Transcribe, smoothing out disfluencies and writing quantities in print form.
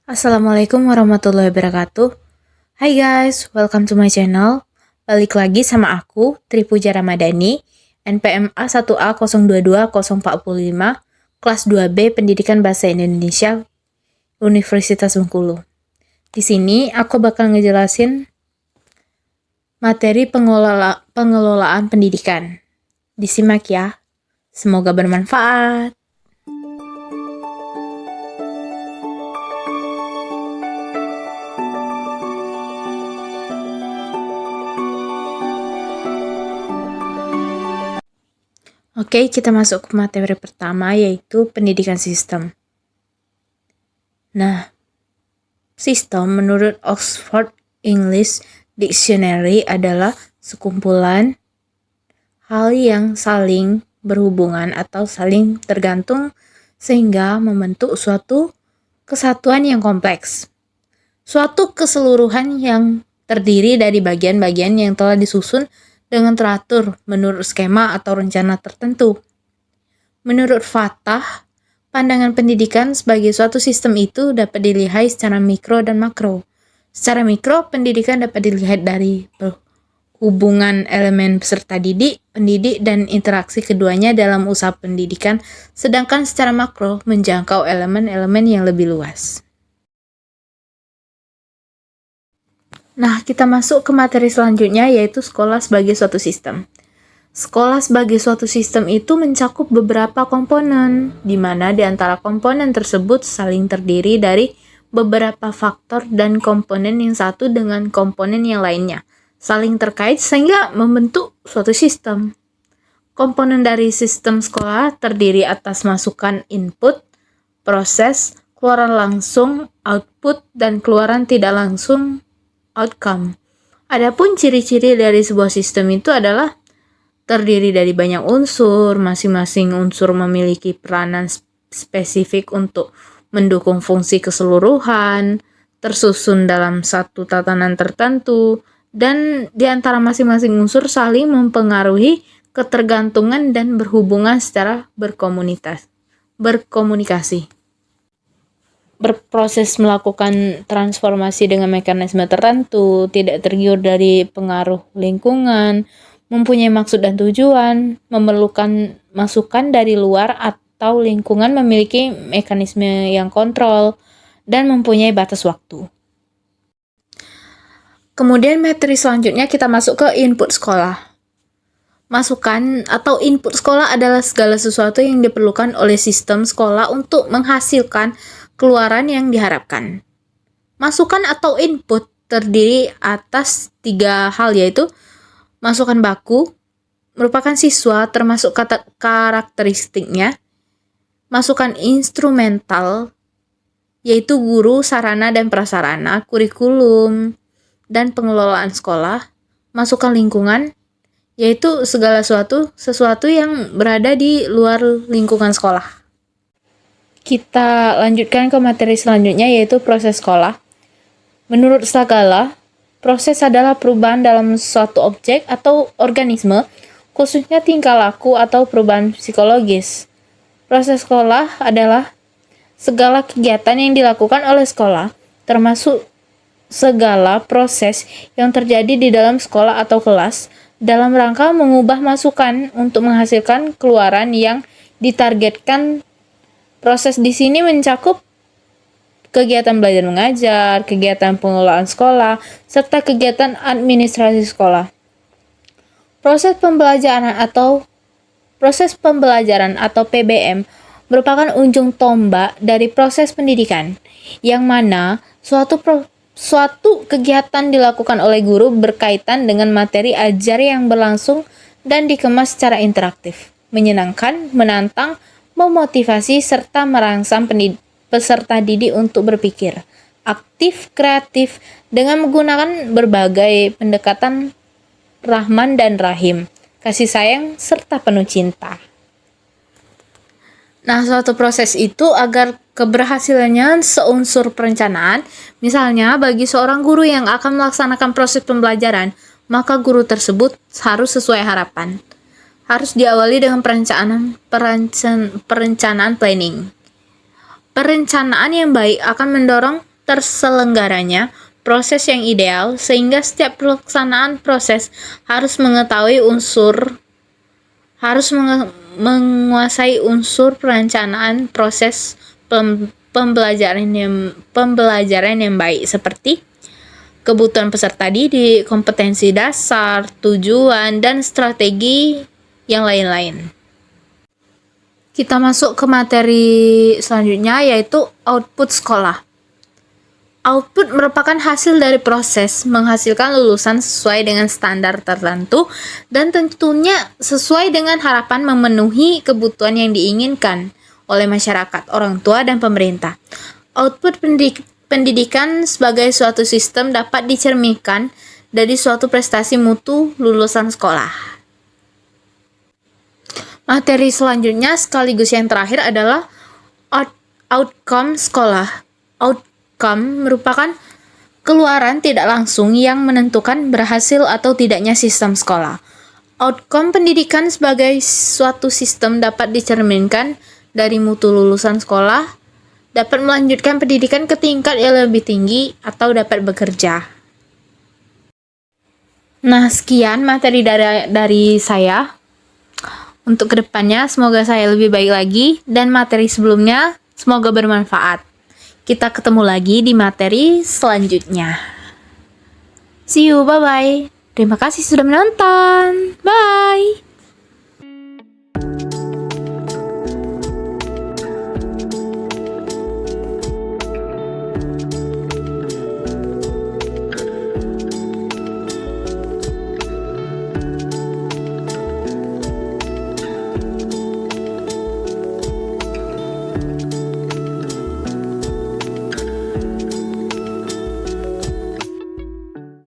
Assalamualaikum warahmatullahi wabarakatuh. Hai guys, welcome to my channel. Balik lagi sama aku, Tri Puja Ramadhani, NPM A1A022045, kelas 2B Pendidikan Bahasa Indonesia, Universitas Bengkulu. Di sini aku bakal ngejelasin materi pengelolaan pendidikan. Disimak ya. Semoga bermanfaat. Oke, kita masuk ke materi pertama, yaitu pendidikan sistem. Nah, sistem menurut Oxford English Dictionary adalah sekumpulan hal yang saling berhubungan atau saling tergantung sehingga membentuk suatu kesatuan yang kompleks. Suatu keseluruhan yang terdiri dari bagian-bagian yang telah disusun dengan teratur menurut skema atau rencana tertentu. Menurut Fatah, pandangan pendidikan sebagai suatu sistem itu dapat dilihat secara mikro dan makro. Secara mikro, pendidikan dapat dilihat dari hubungan elemen peserta didik, pendidik, dan interaksi keduanya dalam usaha pendidikan, sedangkan secara makro menjangkau elemen-elemen yang lebih luas. Nah, kita masuk ke materi selanjutnya, yaitu sekolah sebagai suatu sistem. Sekolah sebagai suatu sistem itu mencakup beberapa komponen, di mana di antara komponen tersebut saling terdiri dari beberapa faktor dan komponen yang satu dengan komponen yang lainnya, saling terkait sehingga membentuk suatu sistem. Komponen dari sistem sekolah terdiri atas masukan input, proses, keluaran langsung, output, dan keluaran tidak langsung, outcome. Adapun ciri-ciri dari sebuah sistem itu adalah terdiri dari banyak unsur, masing-masing unsur memiliki peranan spesifik untuk mendukung fungsi keseluruhan, tersusun dalam satu tatanan tertentu, dan di antara masing-masing unsur saling mempengaruhi ketergantungan dan berhubungan secara berkomunikasi. Berproses melakukan transformasi dengan mekanisme tertentu, tidak tergiur dari pengaruh lingkungan, mempunyai maksud dan tujuan, memerlukan masukan dari luar atau lingkungan, memiliki mekanisme yang kontrol, dan mempunyai batas waktu. Kemudian materi selanjutnya kita masuk ke input sekolah. Masukan atau input sekolah adalah segala sesuatu yang diperlukan oleh sistem sekolah untuk menghasilkan keluaran yang diharapkan. Masukan atau input terdiri atas 3 hal, yaitu masukan baku, merupakan siswa termasuk karakteristiknya, masukan instrumental, yaitu guru, sarana dan prasarana, kurikulum, dan pengelolaan sekolah, masukan lingkungan, yaitu segala sesuatu yang berada di luar lingkungan sekolah. Kita lanjutkan ke materi selanjutnya, yaitu proses sekolah. Menurut Sagala, proses adalah perubahan dalam suatu objek atau organisme, khususnya tingkah laku atau perubahan psikologis. Proses sekolah adalah segala kegiatan yang dilakukan oleh sekolah, termasuk segala proses yang terjadi di dalam sekolah atau kelas, dalam rangka mengubah masukan untuk menghasilkan keluaran yang ditargetkan. Proses di sini mencakup kegiatan belajar mengajar, kegiatan pengelolaan sekolah, serta kegiatan administrasi sekolah. Proses pembelajaran atau PBM merupakan ujung tombak dari proses pendidikan, yang mana suatu kegiatan dilakukan oleh guru berkaitan dengan materi ajar yang berlangsung dan dikemas secara interaktif, menyenangkan, menantang, memotivasi, serta merangsang peserta didik untuk berpikir aktif, kreatif, dengan menggunakan berbagai pendekatan rahman dan rahim, kasih sayang, serta penuh cinta. Nah, suatu proses itu agar keberhasilannya seunsur perencanaan. Misalnya, bagi seorang guru yang akan melaksanakan proses pembelajaran, maka guru tersebut harus sesuai harapan. Harus diawali dengan perencanaan planning. Perencanaan yang baik akan mendorong terselenggaranya proses yang ideal, sehingga setiap pelaksanaan proses harus menguasai unsur perencanaan proses pembelajaran yang baik, seperti kebutuhan peserta didik, kompetensi dasar, tujuan, dan strategi yang lain-lain. Kita masuk ke materi selanjutnya, yaitu output sekolah. Output merupakan hasil dari proses menghasilkan lulusan sesuai dengan standar tertentu dan tentunya sesuai dengan harapan memenuhi kebutuhan yang diinginkan oleh masyarakat, orang tua, dan pemerintah. Output pendidikan sebagai suatu sistem dapat dicerminkan dari suatu prestasi mutu lulusan sekolah. Materi selanjutnya sekaligus yang terakhir adalah outcome sekolah. Outcome merupakan keluaran tidak langsung yang menentukan berhasil atau tidaknya sistem sekolah. Outcome pendidikan sebagai suatu sistem dapat dicerminkan dari mutu lulusan sekolah, dapat melanjutkan pendidikan ke tingkat yang lebih tinggi, atau dapat bekerja. Nah, sekian materi dari saya. Untuk kedepannya, semoga saya lebih baik lagi, dan materi sebelumnya semoga bermanfaat. Kita ketemu lagi di materi selanjutnya. See you, bye-bye. Terima kasih sudah menonton. Bye!